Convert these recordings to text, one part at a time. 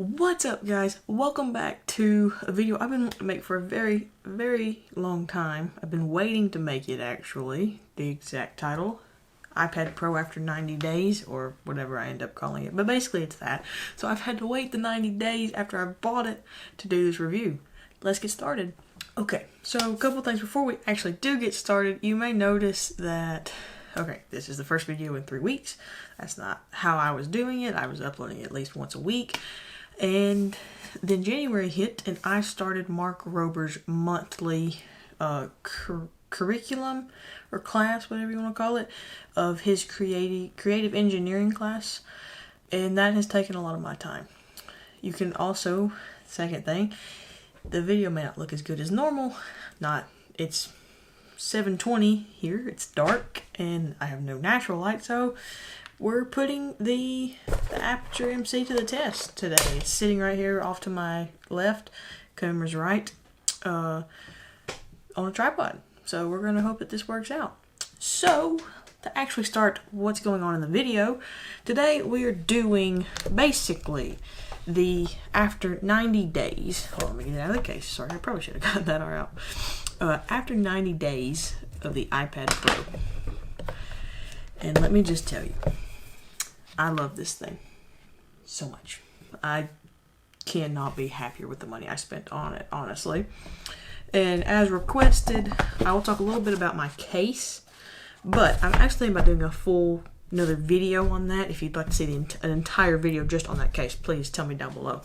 What's up, guys? Welcome back to a video I've been wanting to make for a very long time. I've been waiting to make it, actually. The exact title, iPad Pro after 90 days, or whatever I end up calling it. But basically it's that. So I've had to wait the 90 days after I bought it to do this review. Let's get started. Okay, so a couple things before we actually do get started. You may notice that, okay, this is the first video in 3 weeks. That's not how I was doing it. I was uploading it at least once a week. And then January hit and I started Mark Rober's monthly curriculum or class, whatever you want to call it, of his creative engineering class. And that has taken a lot of my time. You can also, second thing, the video may not look as good as normal. It's 7:20 here, it's dark, and I have no natural light, so we're putting the Aperture MC to the test today. It's sitting right here off to my left, camera's right, on a tripod. So we're going to hope that this works out. So, to actually start what's going on in the video, today we are doing basically the after 90 days. Hold on, let me get it out of the case. Sorry, I probably should have gotten that out. After 90 days of the iPad Pro. And let me just tell you, I love this thing so much. I cannot be happier with the money I spent on it, honestly. And as requested, I will talk a little bit about my case, but I'm actually about doing another video on that. If you'd like to see an entire video just on that case, please tell me down below.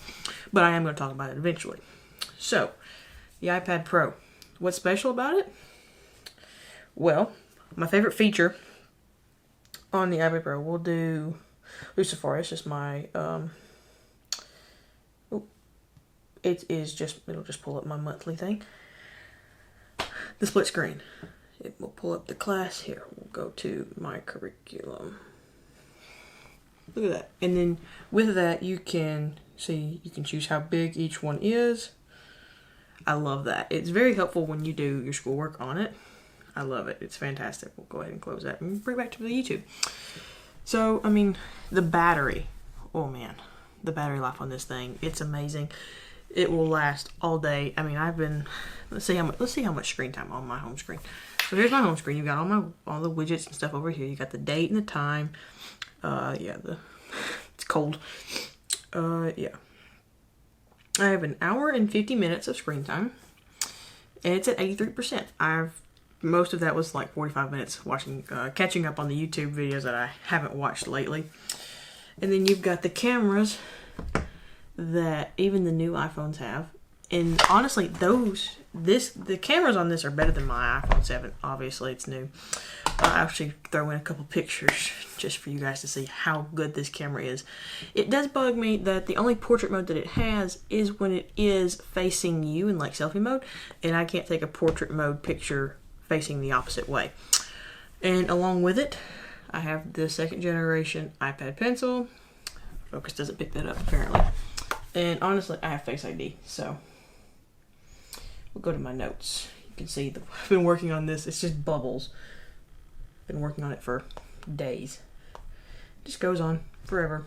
But I am going to talk about it eventually. So, the iPad Pro. What's special about it? Well, my favorite feature on the iPad Pro, we'll do Lucifer. It's just my, it'll just pull up my monthly thing. The split screen. It will pull up the class here. We'll go to my curriculum. Look at that. And then with that, you can choose how big each one is. I love that. It's very helpful when you do your schoolwork on it. I love it. It's fantastic. We'll go ahead and close that and bring it back to the YouTube. So, I mean, the battery. Oh man, the battery life on this thing. It's amazing. It will last all day. I mean, let's see how much screen time on my home screen. So here's my home screen. You got all the widgets and stuff over here. You got the date and the time. It's cold. Yeah. I have an hour and 50 minutes of screen time, and it's at 83%. Most of that was like 45 minutes catching up on the YouTube videos that I haven't watched lately. And then you've got the cameras that even the new iPhones have. And honestly, the cameras on this are better than my iPhone 7. Obviously, it's new. I'll actually throw in a couple pictures just for you guys to see how good this camera is. It does bug me that the only portrait mode that it has is when it is facing you in like selfie mode, and I can't take a portrait mode picture facing the opposite way. And along with it, I have the 2nd generation iPad Pencil. Focus doesn't pick that up apparently. And honestly, I have Face ID, so we'll go to my notes. You can see that I've been working on this. It's just bubbles. Been working on it for days. It just goes on forever.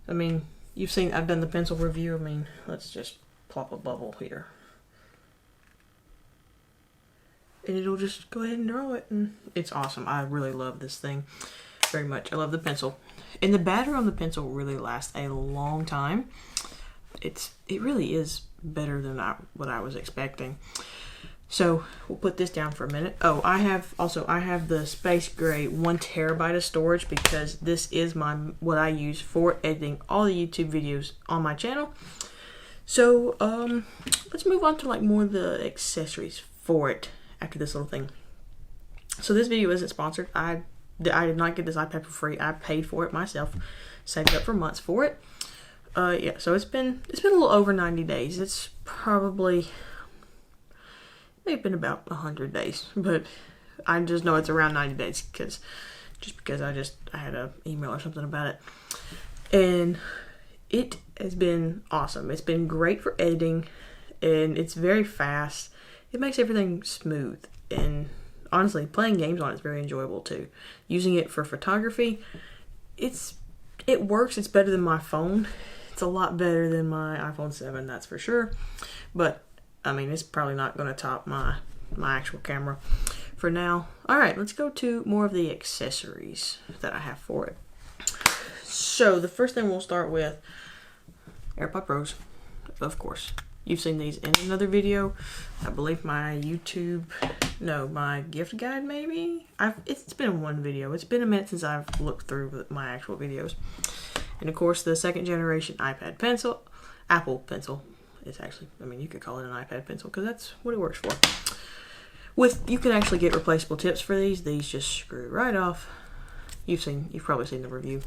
I mean, I've done the pencil review. I mean, let's just plop a bubble here. And it'll just go ahead and draw it, and it's awesome. I really love this thing very much. I love the pencil. And the battery on the pencil really lasts a long time. It really is better than what I was expecting. So we'll put this down for a minute. Oh, I have the space gray 1 terabyte of storage because this is what I use for editing all the YouTube videos on my channel. So let's move on to like more of the accessories for it after this little thing. So this video isn't sponsored. I did not get this iPad for free. I paid for it myself. Saved up for months for it. Yeah, so it's been a little over 90 days. It's probably maybe been about 100 days, but I just know it's around 90 days because I had an email or something about it. And it has been awesome. It's been great for editing, and it's very fast. It makes everything smooth, and honestly, playing games on it is very enjoyable too. Using it for photography, it works. It's better than my phone. It's a lot better than my iPhone 7, that's for sure. But, I mean, it's probably not going to top my actual camera for now. Alright, let's go to more of the accessories that I have for it. So, the first thing we'll start with, AirPod Pros, of course. You've seen these in another video. I believe my gift guide maybe? It's been one video. It's been a minute since I've looked through my actual videos. And of course, the second generation iPad pencil, Apple Pencil. It's actually, I mean, you could call it an iPad pencil because that's what it works for. You can actually get replaceable tips for these. These just screw right off. You've probably seen the review.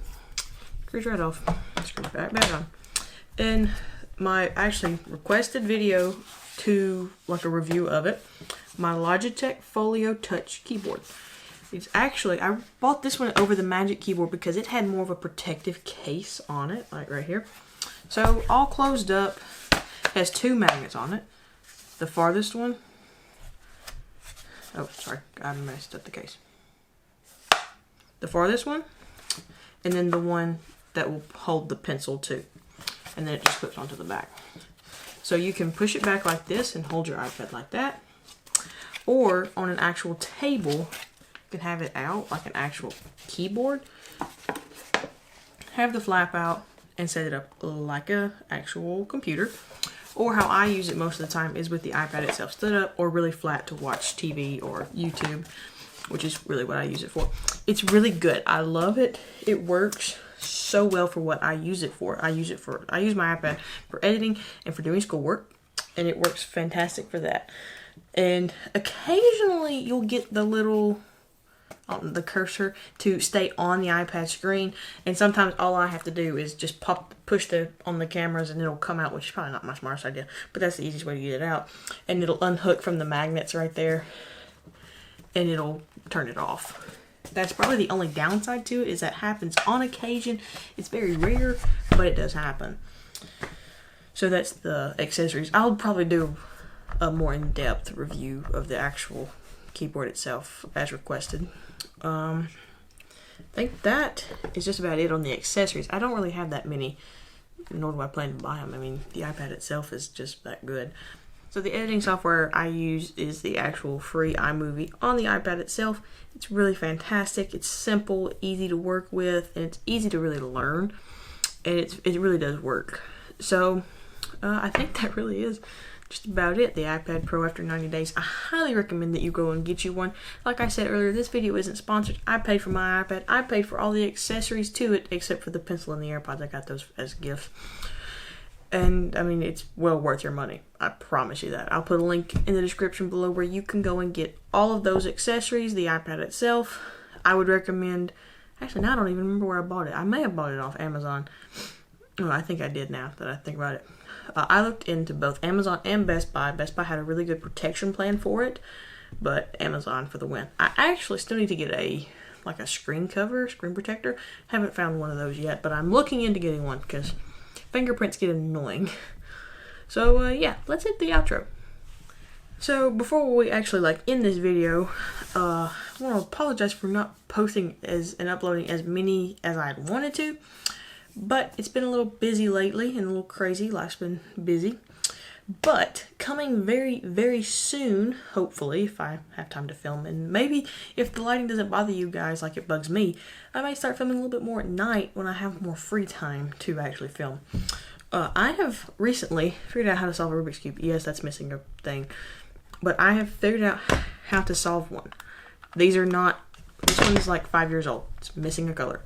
Screws right off. Screws back on. And my actually requested video to like a review of it, my Logitech Folio Touch keyboard. It's actually, I bought this one over the Magic Keyboard because it had more of a protective case on it, like right here. So all closed up, has two magnets on it. The farthest one, oh sorry, I messed up the case. The farthest one, and then the one that will hold the pencil too. And then it just clips onto the back. So you can push it back like this and hold your iPad like that. Or on an actual table, you can have it out like an actual keyboard. Have the flap out and set it up like an actual computer. Or how I use it most of the time is with the iPad itself stood up or really flat to watch TV or YouTube, which is really what I use it for. It's really good. I love it. It works so well for what I use it for. I use my iPad for editing and for doing schoolwork, and it works fantastic for that. And occasionally you'll get the little the cursor to stay on the iPad screen, and sometimes all I have to do is just push on the cameras and it'll come out, which is probably not my smartest idea, but that's the easiest way to get it out. And it'll unhook from the magnets right there and it'll turn it off. That's probably the only downside to it, is that happens on occasion. It's very rare, but it does happen. So that's the accessories. I'll probably do a more in-depth review of the actual keyboard itself as requested. I think that is just about it on the accessories. I don't really have that many, nor do I plan to buy them. I mean, the iPad itself is just that good. So the editing software I use is the actual free iMovie on the iPad itself. It's really fantastic. It's simple, easy to work with, and it's easy to really learn. And it really does work. So I think that really is just about it. The iPad Pro after 90 days. I highly recommend that you go and get you one. Like I said earlier, this video isn't sponsored. I paid for my iPad. I paid for all the accessories to it, except for the pencil and the AirPods. I got those as gifts. And, I mean, it's well worth your money. I promise you that. I'll put a link in the description below where you can go and get all of those accessories, the iPad itself. I would recommend... Actually, now I don't even remember where I bought it. I may have bought it off Amazon. Oh, I think I did now that I think about it. I looked into both Amazon and Best Buy. Best Buy had a really good protection plan for it, but Amazon for the win. I actually still need to get a screen protector. Haven't found one of those yet, but I'm looking into getting one because fingerprints get annoying. So yeah, let's hit the outro. So before we actually end this video, I want to apologize for not posting and uploading as many as I had wanted to. But it's been a little busy lately and a little crazy. Life's been busy. But coming very, very soon, hopefully, if I have time to film, and maybe if the lighting doesn't bother you guys like it bugs me, I might start filming a little bit more at night when I have more free time to actually film. I have recently figured out how to solve a Rubik's Cube. Yes, that's missing a thing. But I have figured out how to solve one. This one is like 5 years old. It's missing a color.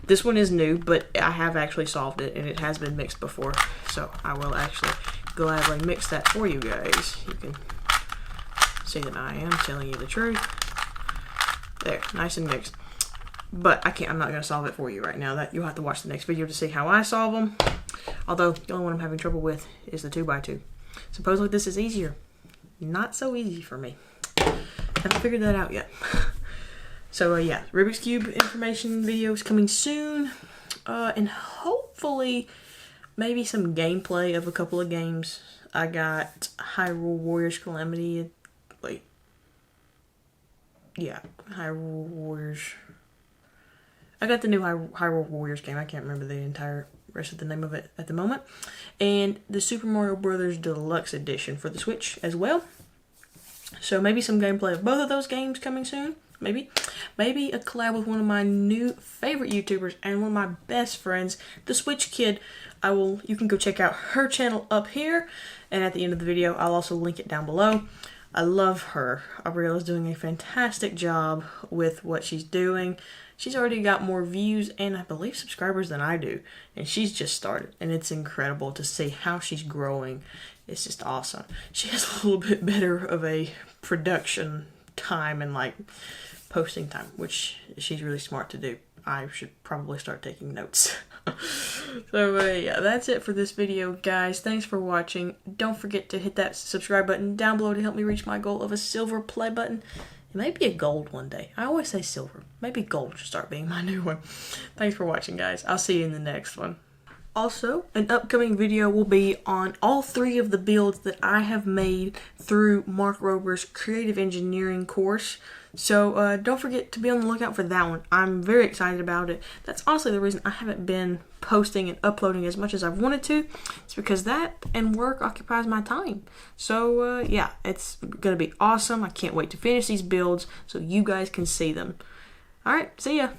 This one is new, but I have actually solved it, and it has been mixed before. So I will actually gladly mix that for you guys. You can see that I am telling you the truth. There, nice and mixed. But I'm not going to solve it for you right now. That you'll have to watch the next video to see how I solve them. Although, the only one I'm having trouble with is the 2x2. Supposedly this is easier. Not so easy for me. Haven't figured that out yet. So yeah, Rubik's Cube information videos coming soon. And hopefully maybe some gameplay of a couple of games. I got Hyrule Warriors Calamity. Hyrule Warriors. I got the new Hyrule Warriors game. I can't remember the entire rest of the name of it at the moment. And the Super Mario Brothers Deluxe Edition for the Switch as well. So maybe some gameplay of both of those games coming soon. Maybe a collab with one of my new favorite YouTubers and one of my best friends, the Switch Kid. You can go check out her channel up here, and at the end of the video, I'll also link it down below. I love her. Aurella's doing a fantastic job with what she's doing. She's already got more views and I believe subscribers than I do. And she's just started. And it's incredible to see how she's growing. It's just awesome. She has a little bit better of a production time and like posting time, which she's really smart to do. I should probably start taking notes. So yeah, that's it for this video, guys. Thanks for watching. Don't forget to hit that subscribe button down below to help me reach my goal of a silver play button. It may be a gold one day. I always say silver. Maybe gold should start being my new one. Thanks for watching, guys. I'll see you in the next one. Also, an upcoming video will be on all 3 of the builds that I have made through Mark Rober's creative engineering course. So don't forget to be on the lookout for that one. I'm very excited about it. That's honestly the reason I haven't been posting and uploading as much as I've wanted to. It's because that and work occupies my time. So yeah, it's going to be awesome. I can't wait to finish these builds so you guys can see them. Alright, see ya!